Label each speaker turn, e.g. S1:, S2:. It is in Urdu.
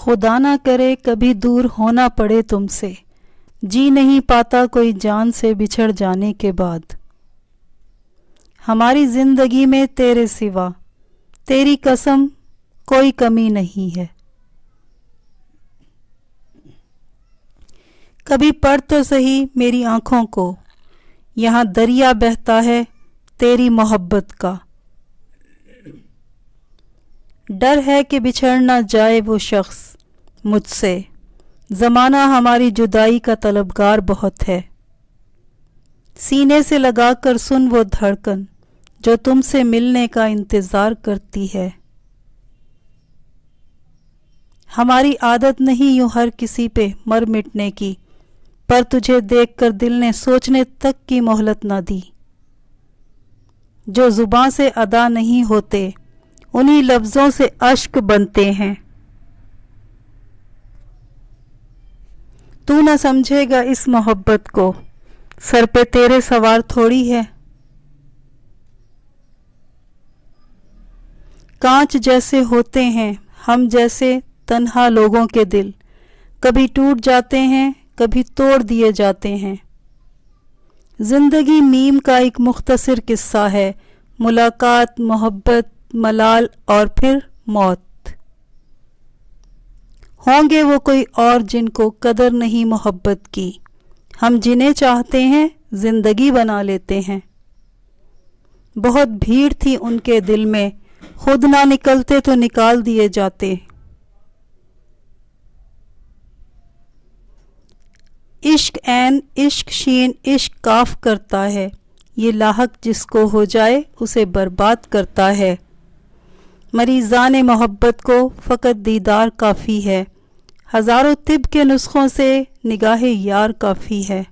S1: خدا نہ کرے کبھی دور ہونا پڑے تم سے، جی نہیں پاتا کوئی جان سے بچھڑ جانے کے بعد۔ ہماری زندگی میں تیرے سوا، تیری قسم کوئی کمی نہیں ہے۔ کبھی پڑھ تو سہی میری آنکھوں کو، یہاں دریا بہتا ہے تیری محبت کا۔ ڈر ہے کہ بچھڑ نہ جائے وہ شخص مجھ سے، زمانہ ہماری جدائی کا طلبگار بہت ہے۔ سینے سے لگا کر سن وہ دھڑکن جو تم سے ملنے کا انتظار کرتی ہے۔ ہماری عادت نہیں یوں ہر کسی پہ مر مٹنے کی، پر تجھے دیکھ کر دل نے سوچنے تک کی مہلت نہ دی۔ جو زباں سے ادا نہیں ہوتے انہی لفظوں سے اشک بنتے ہیں۔ تو نہ سمجھے گا اس محبت کو، سر پہ تیرے سوار تھوڑی ہے۔ کانچ جیسے ہوتے ہیں ہم جیسے تنہا لوگوں کے دل، کبھی ٹوٹ جاتے ہیں کبھی توڑ دیے جاتے ہیں۔ زندگی میم کا ایک مختصر قصہ ہے، ملاقات، محبت، ملال اور پھر موت۔ ہوں گے وہ کوئی اور جن کو قدر نہیں محبت کی، ہم جنہیں چاہتے ہیں زندگی بنا لیتے ہیں۔ بہت بھیڑ تھی ان کے دل میں، خود نہ نکلتے تو نکال دیے جاتے۔ عشق عین، عشق شین، عشق کاف کرتا ہے، یہ لاحق جس کو ہو جائے اسے برباد کرتا ہے۔ مریضان محبت کو فقط دیدار کافی ہے، ہزاروں طب کے نسخوں سے نگاہ یار کافی ہے۔